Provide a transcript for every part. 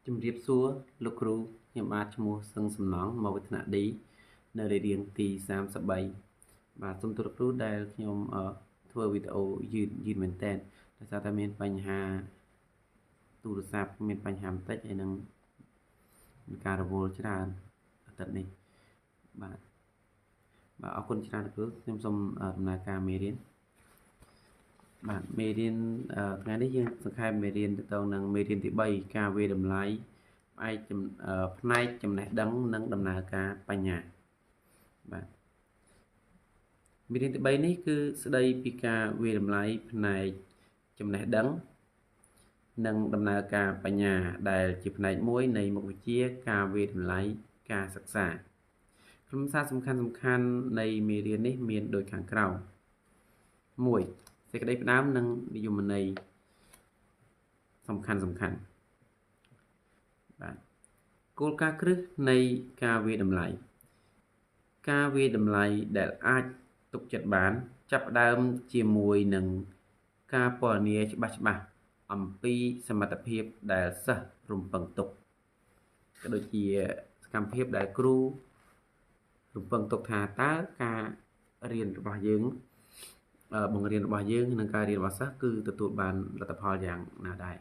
ជំរាបសួរលោកគ្រូខ្ញុំបាទឈ្មោះសឹងសំណងមកវិទ្យាឌីនៅលេខរៀងទី33បាទសូមទូលគ្រូដែលខ្ញុំធ្វើវីដេអូយឺតមែនតើដោយសារតែមានបញ្ហាទូរស័ព្ទមានបញ្ហាបន្តិចហើយនឹងមានការរវល់ច្រើនអាទិត្យនេះបាទអរគុណច្រើនលោកគ្រូខ្ញុំសូមដំណើរការមេរៀនបាទមេរៀនថ្ងៃនេះយើងសង្ខេបមេរៀនទៅនឹងមេរៀនទី3ការវាយតម្លៃផ្នែកចំណេះដឹងនិងដំណើរការបញ្ញាបាទមេរៀនទី3នេះគឺស្ដីពីការវាយតម្លៃផ្នែកចំណេះដឹងនិងដំណើរការបញ្ញាដែលជាផ្នែកមួយនៃមុខវិជ្ជាការវាយតម្លៃការសិក្សាខ្លឹមសារសំខាន់នៃមេរៀននេះមានដូចខាងក្រោម1សេចក្តីផ្ដើមនិងនិយមន័យសំខាន់បាទគោលការណ៍គ្រឹះនៃការវាយតម្លៃការវាយតម្លៃដែលអាចទុកចិត្តបានចាប់ផ្ដើមជាមួយនឹងការពណ៌នាច្បាស់អំពីសមត្ថភាពដែលសិស្សរំពឹងទុកក៏ដូចជាសកម្មភាពដែលគ្រូរំពឹងទុកថាតើការរៀនរបស់យើងបង្រៀនរបស់យើងនិងការរៀនរបស់សិស្សគឺទទួលបានលទ្ធផលយ៉ាងណាដែរ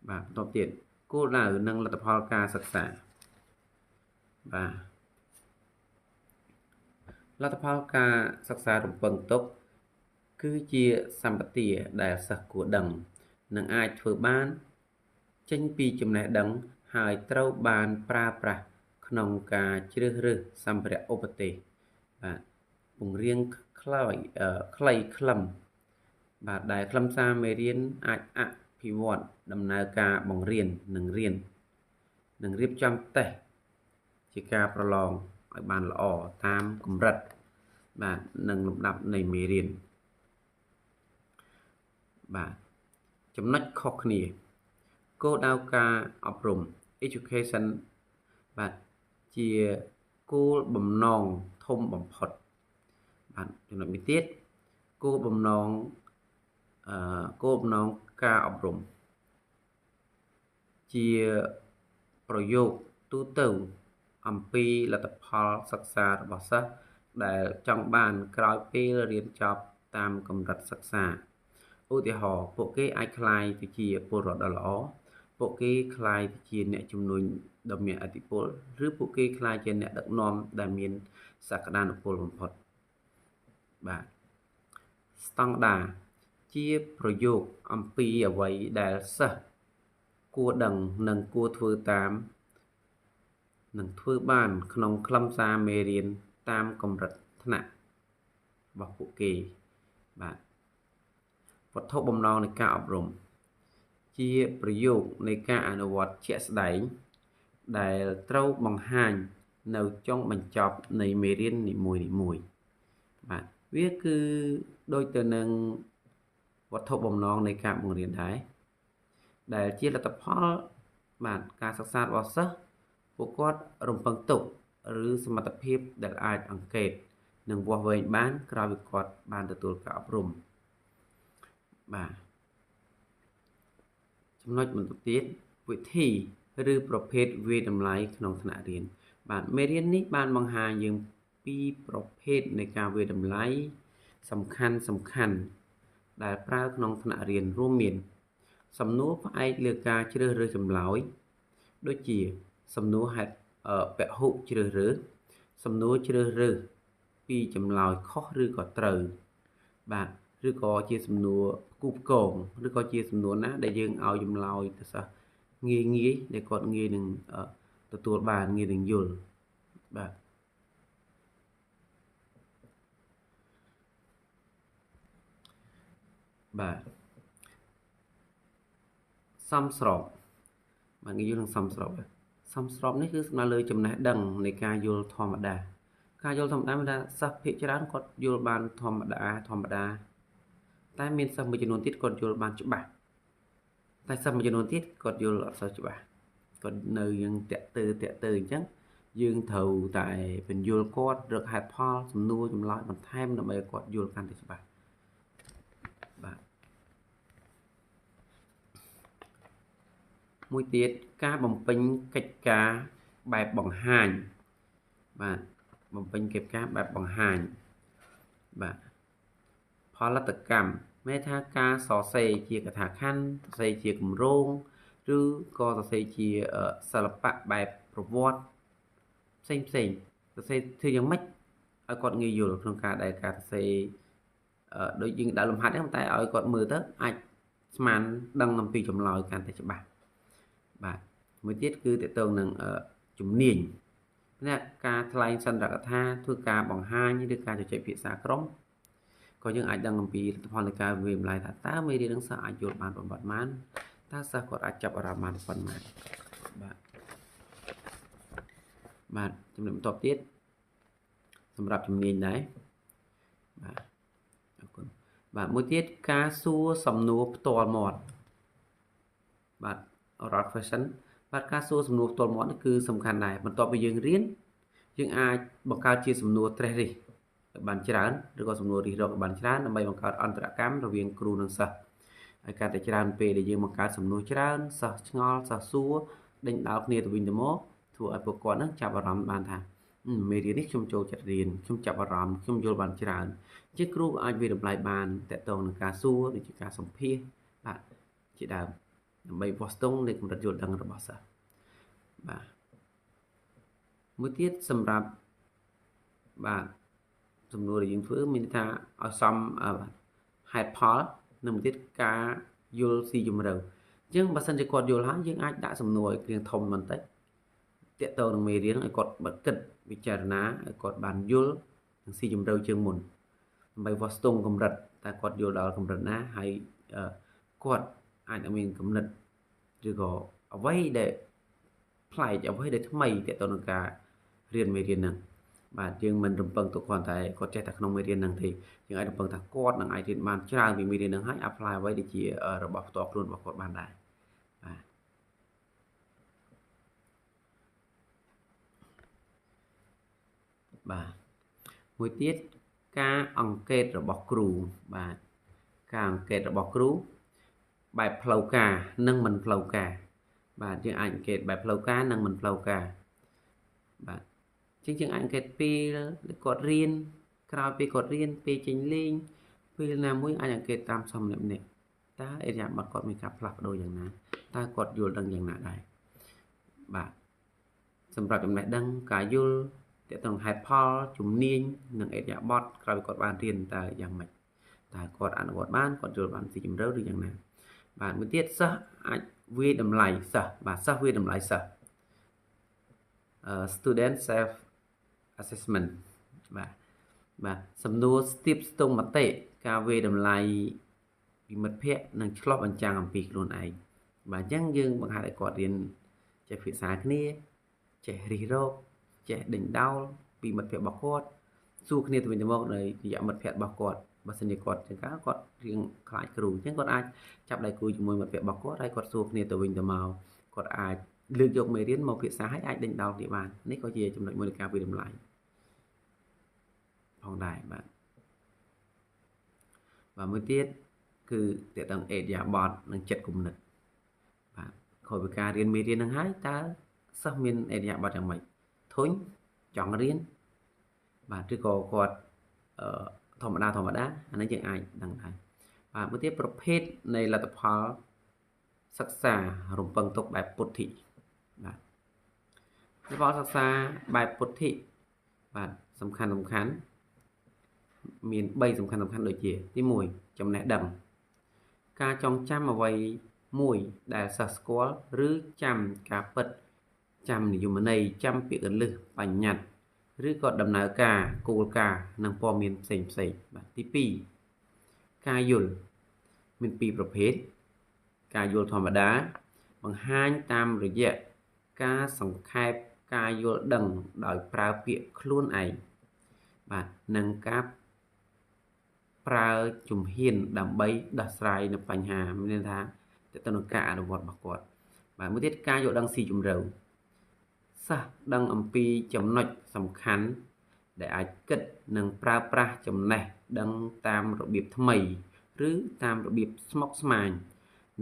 បាទបន្តទៀតគោលដៅនិងលទ្ធផលការសិក្សាបាទលទ្ធផលការសិក្សារំពឹងទុកគឺជាសម្បទាដែលសិស្សគួរដឹងនិងអាចធ្វើបានចេញពីចំណេះដឹងហើយត្រូវបានប្រើប្រាស់ក្នុងការជ្រើសរើសសម្ភារៈឧបទេសបាទបង្រៀនខ្លីខ្លឹមបាទដែលខ្លឹមសារមេរៀនអាចអភិវឌ្ឍដំណើរការបង្រៀននិងរៀននិងរៀបចំតេស្តជាការប្រឡងឲ្យបានល្អតាមកម្រិតបាទនិងលំដាប់នៃមេរៀនបាទចំណុចខុសគ្នាគោលដៅការអប់រំ education បាទជាគោលបំណងធំបំផុតបាទចំណុចមួយទៀតគោលបំណងការអប់រំជាប្រយោគទូទៅអំពីលទ្ធផលសិក្សារបស់សិស្សដែលចង់បានក្រោយពេលរៀនចប់តាមកម្រិតសិក្សាឧទាហរណ៍ពួកគេអាចក្លាយទៅជាពលរដ្ឋដ៏ល្អពួកគេក្លាយទៅជាអ្នកជំនួញដ៏មានឥទ្ធិពលឬពួកគេក្លាយជាអ្នកដឹកនាំដែលមានសក្តានុពលបំផុតបាទស្តង់ដារជាប្រយោគអំពីអ្វីដែលសិស្សគួរដឹងនិងគួរធ្វើតាមនិងធ្វើបានក្នុងខ្លឹមសារមេរៀនតាមកម្រិតថ្នាក់របស់ពួកគេបាទវត្ថុបំណងនៃការអប់រំជាប្រយោគនៃការអនុវត្តជាក់ស្ដែងដែលត្រូវបង្ហាញនៅចុងបញ្ចប់នៃមេរៀននីមួយបាទវាគឺដូចទៅនឹងវត្ថុបំណងនៃការបង្រៀនដែរដែលជាលទ្ធផលបាទការសិក្សារបស់សិស្សពួកគាត់រំពឹងទុកឬសមត្ថភាពដែលអាចអង្កេតនិងវាស់វែងបានក្រោយពីគាត់បានទទួលការអប់រំបាទចំណុចបន្តទៀតវិធីឬប្រភេទវាយតម្លៃក្នុងថ្នាក់រៀនបាទមេរៀននេះបានបង្ហាញយើងពីប្រភេទនៃការវាយតម្លៃសំខាន់ដែលប្រើក្នុងថ្នាក់រៀនរួមមានសំណួរផ្អែកលើការជ្រើសរើសចម្លើយដូចជាសំណួរហេតុពហុជ្រើសរើសសំណួរជ្រើសរើសពីចម្លើយខុសឬក៏ត្រូវបាទឬក៏ជាសំណួរគូផ្គងឬក៏ជាសំណួរណាដែលយើងឲ្យចម្លើយទៅសិស្សងាយដែលគាត់ងាយនឹងទទួលបានងាយនឹងយល់បាទសមស្របបាទងាយយល់នឹងសមស្របនេះគឺស្មើលើចំណេះដឹងនៃការយល់ធម្មតាការយល់ធម្មតាមានថាសិស្សភាគច្រើនគាត់យល់បានធម្មតាតែមានសិស្សមួយចំនួនទៀតគាត់យល់បានច្បាស់តែសិស្សមួយចំនួនទៀតគាត់យល់អត់សូវច្បាស់គាត់នៅយើងតាក់ទើអញ្ចឹងយើងត្រូវតែពន្យល់គាត់រកហេតុផលសំណួរចម្លើយបន្ថែមដើម្បីឲ្យគាត់យល់កាន់តែច្បាស់បាទ មួយទៀតការបំពេញកិច្ចការបែបបង្ហាញបាទបំពេញកិច្ចការបែបបង្ហាញបាទផលិតកម្មមានថាការសរសេរជាកថាខណ្ឌសរសេរជាគម្រោងឬក៏សរសេរជាសិល្បៈបែបប្រវត្តិផ្សេងសរសេរធ្វើយ៉ាងម៉េចឲ្យគាត់ងាយយល់ក្នុងការដែលការសរសេរដូចយើងដាក់លំហាត់ហ្នឹងតែឲ្យគាត់មើលទៅអាចស្មានដឹងអំពីចម្លើយកាន់តែច្បាស់បាទមួយទៀតគឺតកតងនឹងជំនាញណាការថ្លែងសន្ទរកថាធ្វើការបង្ហាញឬការជជែកភាសាក្រុមក៏យើងអាចដឹងអំពីលទ្ធផលនៃការវិម្លាយថាតើមេរៀននឹងសិស្សអាចយល់បានប៉ុន្មានតើសិស្សគាត់អាចចាប់អារម្មណ៍បានប៉ុន្មានបាទចំណុចបន្ទាប់ទៀតសម្រាប់ជំនាញដែរបាទអរគុណបាទមួយទៀតការសួរសំណួរផ្ទាល់មាត់បាទ oral question បាទការសួរសំណួរផ្ទាល់មាត់នេះគឺសំខាន់ដែរបន្ទាប់ពីយើងរៀនយើងអាចបង្កើតជាសំណួរត្រេះរិះបានច្រើនឬក៏សំណួររិះរកបានច្រើនដើម្បីបង្កើតអន្តរកម្មរវាងគ្រូនិងសិស្សហើយកាន់តែច្រើនពេលដែលយើងបង្កើតសំណួរច្រើនសិស្សឆ្ងល់សិស្សសួរដេញដោលគ្នាទៅវិញទៅមកធ្វើឲ្យពួកគាត់នឹងចាប់អារម្មណ៍បានថាមេរៀននេះខ្ញុំចូលចិត្តរៀនខ្ញុំចាប់អារម្មណ៍ខ្ញុំយល់បានច្រើនជាគ្រូអាចវិតម្លៃបានតកតងនឹងការសួរដូចជាការសម្ភាសន៍បាទជាដើមដើម្បីវាស់ស្ទង់នៃកម្រិតយល់ដឹងរបស់សិស្សបាទមួយទៀតសម្រាប់បាទសំណួរដែលយើងធ្វើមានថាឲ្យសមហេតុផលនិងមួយទៀតការយល់ស៊ីជម្រៅអញ្ចឹងបើសិនជាគាត់យល់ហើយយើងអាចដាក់សំណួរឲ្យគ្រាងធំបន្តិចតកតងនឹងមេរៀនឲ្យគាត់បិទគិតពិចារណាឲ្យគាត់បានយល់និងស៊ីជម្រៅជាងមុនដើម្បីវាស់ស្ទង់កម្រិតតើគាត់យល់ដល់កម្រិតណាហើយគាត់អាចមានគំនិតឬក៏អ្វីដែលប្លែកអ្វីដែលថ្មីតកតងនឹងការរៀនមេរៀនហ្នឹងបាទយើងមិនរំពឹងទុកគ្រាន់តែគាត់ចេះតែក្នុងមេរៀនហ្នឹងទេយើងអាចរំពឹងថាគាត់នឹងអាចរៀនបានច្រើនពីមេរៀនហ្នឹងហើយ apply អ្វីដែលជារបស់ផ្ទាល់ខ្លួនរបស់គាត់បានដែរបាទមួយទៀតការអង្កេតរបស់គ្រូបាទការអង្កេតរបស់គ្រូបែបផ្លូវការនិងមិនផ្លូវការបាទយើងអាចអង្កេតបែបផ្លូវការនិងមិនផ្លូវការបាទយើងអាចអង្កេតពេលគាត់រៀនក្រោយពេលគាត់រៀនពេលចេញលេងពេលណាមួយអាចអង្កេតតាមសមម្នាក់តើអរិយាប័ត្រគាត់មានការផ្លាស់ប្ដូរយ៉ាងណាតើគាត់យល់ដឹងយ៉ាងណាដែរបាទសម្រាប់ចំណេះដឹងការយល់តើต้องហេតុផលជំនាញនិងអរិយាប័ត្រក្រោយគាត់បានរៀនតើយ៉ាងម៉េចតើគាត់អនុវត្តបានគាត់យល់បានស៊ីជម្រៅឬយ៉ាងណាបាទមួយទៀតសិស្សអាចវាយតម្លៃសិស្សបាទសិស្សវាយតម្លៃសិស្ស student self assessment បាទសំណួរស្ទាបស្ទង់មតិការវាយតម្លៃពីមិត្តភ័ក្តិនិងឆ្លោះបញ្ចាំងអំពីខ្លួនឯងបាទអញ្ចឹងយើងបង្ហាត់ឲ្យគាត់រៀនចេះភាសាគ្នាចេះរិះរកចេះដេញដោលពីមិត្តភ័ក្តិរបស់គាត់សួរគ្នាទៅវិញទៅមកនៃរយៈមិត្តភ័ក្តិរបស់គាត់បើសិនជាគាត់ចឹងគាត់រៀងខ្លាចគ្រូអញ្ចឹងគាត់អាចចាប់ដៃគូជាមួយមិត្តភ័ក្តិរបស់គាត់ហើយគាត់សួរគ្នាទៅវិញទៅមកគាត់អាចលើកយកមេរៀនមកពិភាក្សាឲ្យអាចដេញដោលគ្នាបាននេះក៏ជាចំណុចមួយនៃការវាយតម្លៃផងដែរបាទមួយទៀតគឺតើតឹងអេតយ៉ាបតនិងចិត្តគំនិតបាទខុសពីការរៀនមេរៀនហ្នឹងហើយតើសិស្សមានអេតយ៉ាបតយ៉ាងម៉េចធុញចង់រៀនបាទឬក៏គាត់ធម្មតាអានេះយើងអាចដឹងដែរបាទមួយទៀតប្រភេទនៃលទ្ធផលសិក្សារំពឹងទុកបែបពុទ្ធិបាទលទ្ធផលសិក្សាបែបពុទ្ធិបាទសំខាន់មាន3សំខាន់ដូចជាទី1ចំណេះដឹងការចងចាំអ្វីមួយដែលសិស្សស្គាល់ឬចាំការពិតចាំនិយមន័យចាំពាក្យកន្លឹះបញ្ញត្តិឬក៏ដំណើរការគោលការណ៍និងព័ត៌មានផ្សេងបាទទី2ការយល់មាន2ប្រភេទការយល់ធម្មតាបង្ហាញតាមរយៈការសង្ខេបការយល់ដឹងដោយប្រើពាក្យខ្លួនឯងបាទនិងការប្រើជំហានដើម្បីដោះស្រាយនៅបញ្ហាមានន័យថាទៅនឹងការអនុវត្តរបស់គាត់បាទមួយទៀតការយល់ដឹងស៊ីជម្រៅសិស្សដឹងអំពីចំណុចសំខាន់ដែលអាចគិតនិងប្រើប្រាស់ចំណេះដឹងតាមរបៀបថ្មីឬតាមរបៀបស្មុគស្មាញ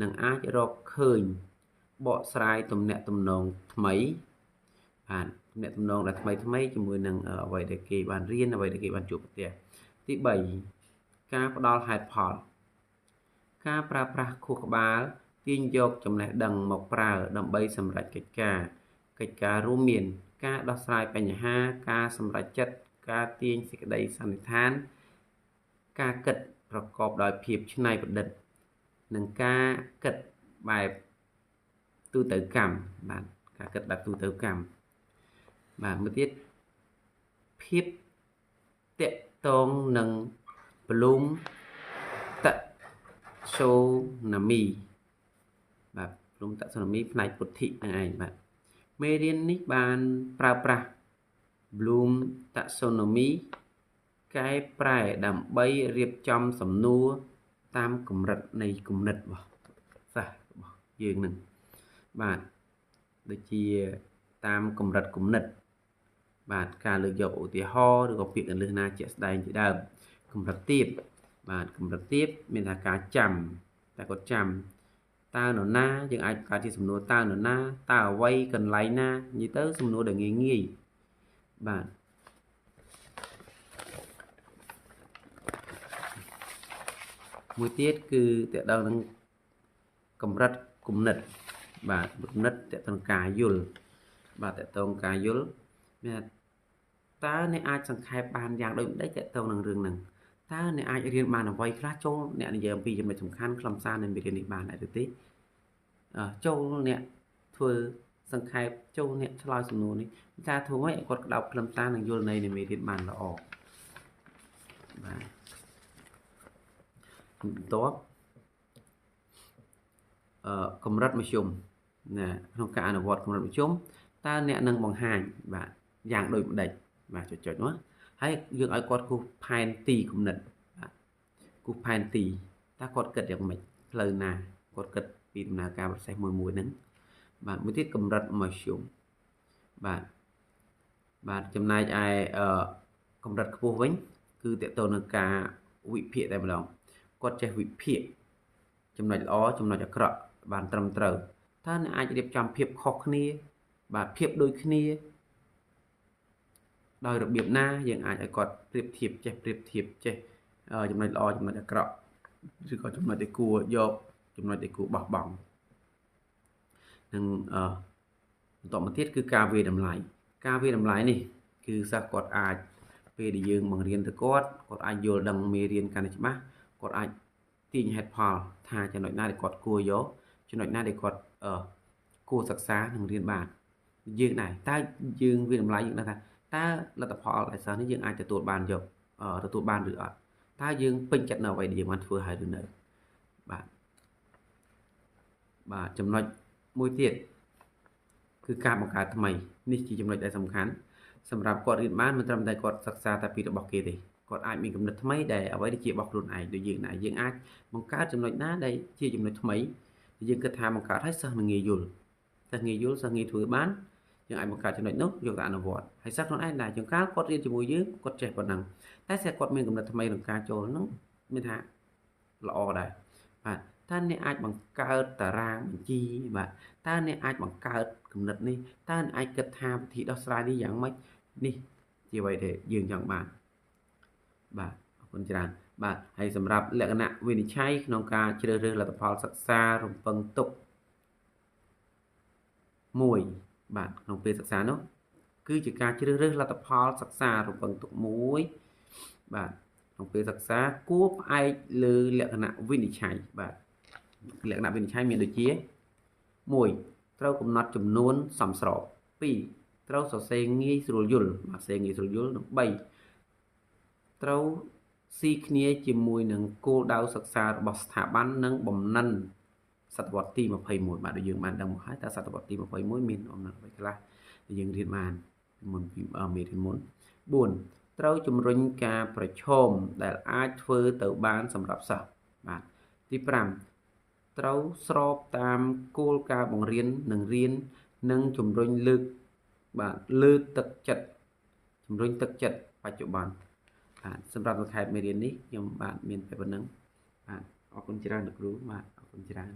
និងអាចរកឃើញ បកស្រាយទំនាក់ទំនងថ្មីបាទទំនាក់ទំនងដែលថ្មីជាមួយនឹងអ្វីដែលគេបានរៀនអ្វីដែលគេបានជួបប្រទះទី3ការផ្ដល់ហេតុផលការប្រើប្រាស់ខួរក្បាលទាញយកចំណេះដឹងមកប្រើដើម្បីសម្រេចកិច្ចការរួមមានការដោះស្រាយបញ្ហាការសម្រេចចិត្តការទាញសេចក្តីសន្និដ្ឋានការគិតប្រកបដោយភាពច្នៃប្រឌិតនិងការគិតបែបទូទៅកម្មបាទការគិតបែបទូទៅកម្មបាទមួយទៀតភាពតាក់ទងនឹង Bloom taxonomy បាទ Bloom taxonomy ផ្នែកពុទ្ធិហ្នឹងឯងបាទមេរៀននេះបានប្រើប្រាស់ Bloom taxonomy កែប្រែដើម្បីរៀបចំសំណួរតាមកម្រិតនៃគំនិតរបស់សាស្ត្ររបស់យើងនឹងបាទដូចជាតាមកម្រិតគំនិតបាទការលើកយកឧទាហរណ៍ឬក៏ពាក្យកន្លឹះណាជាក់ស្ដែងជាដើមកម្រិតទាបបាទកម្រិតទាបមានថាការចាំតែគាត់ចាំតើនរណាយើងអាចបង្កើតជាសំណួរតើនរណាតើអ្វីកន្លែងណានិយាយទៅសំណួរដែលងាយបាទមួយទៀតគឺតើដល់នឹងកម្រិតគំនិតបាទគំនិតតើទៅការយល់បាទតើទៅការយល់មានតើអ្នកអាចសង្ខេបបានយ៉ាងដូចម្ដេចតើទៅនឹងរឿងហ្នឹងតើអ្នកអាចរៀនបានអ្វីខ្លះចូលអ្នកនិយាយអំពីចំណុចសំខាន់ខ្លឹមសារនៃមេរៀននេះបានដែរទេចូលអ្នកធ្វើសង្ខេបចូលអ្នកឆ្លើយសំណួរនេះថាធ្វើម៉េចឲ្យគាត់ក្តោបខ្លឹមសារនិងយល់ន័យនៃមេរៀនបានល្អបាទបន្ទាប់កម្រិតមធ្យមណាក្នុងការអនុវត្តកម្រិតមធ្យមតើអ្នកនឹងបង្ហាញបាទយ៉ាងដូចម្ដេចបាទចុចនោះហើយយើងឲ្យគាត់គូសផែនទីគំនិតបាទគូសផែនទីតើគាត់គិតយ៉ាងម៉េចផ្លូវណាគាត់គិតពីដំណើរការ process មួយហ្នឹងបាទមួយទៀតកម្រិតមធ្យមបាទចំណែកឯកម្រិតខ្ពស់វិញគឺតើតើនឹងការវិភាគតែម្ដងគាត់ចេះវិភាគចំណុចល្អចំណុចអាក្រក់បានត្រឹមត្រូវតើអ្នកអាចរៀបចំភាពខុសគ្នាបាទភាពដូចគ្នាដោយរបៀបណាយើងអាចឲ្យគាត់ប្រៀបធៀបចេះចំណុចល្អចំណុចអាក្រក់ឬក៏ចំណុចដែលគួរយកចំណុចដែលគួរបោះបង់និងបន្តមកទៀតគឺការវាយតម្លៃនេះគឺសិស្សគាត់អាចពេលដែលយើងបង្រៀនទៅគាត់អាចយល់ដឹងមេរៀនកាន់តែច្បាស់គាត់អាចទាញហេតុផលថាចំណុចណាដែលគាត់គួរយកចំណុចណាដែលគាត់គួរសិក្សានិងរៀនបានយើងដែរតើយើងវាតម្លៃយើងដឹងថាតើលទ្ធផលដែលសិស្សនេះយើងអាចទទួលបានឬអត់តើយើងពេញចិត្តនៅអ្វីដែលយើងបានធ្វើហើយឬនៅបាទចំណុចមួយទៀតគឺការបង្កើតថ្មីនេះជាចំណុចដែលសំខាន់សម្រាប់គាត់រៀនបានមិនត្រឹមតែគាត់សិក្សាតែពីរបស់គេទេគាត់អាចមានគំនិតថ្មីដែលអ្វីដែលជារបស់ខ្លួនឯងដូចយើងដែរយើងអាចបង្កើតចំណុចណាដែលជាចំណុចថ្មីយើងគិតថាបង្កើតឲ្យសិស្សនឹងងាយយល់សិស្សងាយធ្វើបានយើងអាចបង្កើតចំណុចនោះយកទៅអនុវត្តហើយសិស្សខ្លួនឯងដែរជួនកាលគាត់រៀនជាមួយយើងគាត់ចេះប៉ុណ្ណឹងតែស្រាប់គាត់មានគំនិតថ្មីក្នុងការចូលហ្នឹងមានថាល្អដែរបាទតើអ្នកអាចបង្កើតតារាងបញ្ជីបាទតើអ្នកអាចបង្កើតគំនិតនេះតើអ្នកអាចគិតថាវិធីដោះស្រាយនេះយ៉ាងម៉េចនេះជាអ្វីដែលយើងចង់បានបាទអរគុណច្រើនបាទហើយសម្រាប់លក្ខណៈវិនិច្ឆ័យក្នុងការជ្រើសរើសលទ្ធផលសិក្សារំពឹងទុក1បាទក្នុងពេលសិក្សានោះគឺជាការជ្រើសរើសលទ្ធផលសិក្សារំពឹងទុក1បាទក្នុងពេលសិក្សាគួរផ្អែកលើលក្ខណៈវិនិច្ឆ័យបាទលក្ខណៈវិនិច្ឆ័យមានដូចជា1ត្រូវកំណត់ចំនួនសមស្រប2ត្រូវសរសេរងាយស្រួលយល់បាទសរសេរងាយស្រួលយល់និង3ត្រូវស៊ីគ្នាជាមួយនឹងគោលដៅសិក្សារបស់ស្ថាប័ននិងបំណិនសតវត្សទី21បាទដូចយើងបានដឹងមកហើយតើសតវត្សទី21មានអំណាចអ្វីខ្លះដែលយើងរៀនបានមុនពីមេរៀនមុន4ត្រូវជំរុញការប្រឈមដែលអាចធ្វើទៅបានសម្រាប់សិស្សបាទទី5ត្រូវស្របតាមគោលការណ៍បង្រៀននិងរៀននិងជំរុញលើកទឹកចិត្តបច្ចុប្បន្នបាទសម្រាប់សង្ខេបមេរៀននេះខ្ញុំបាទមានតែប៉ុណ្្នឹងបាទអរគុណច្រើនលោកគ្រូបាទអរគុណច្រើន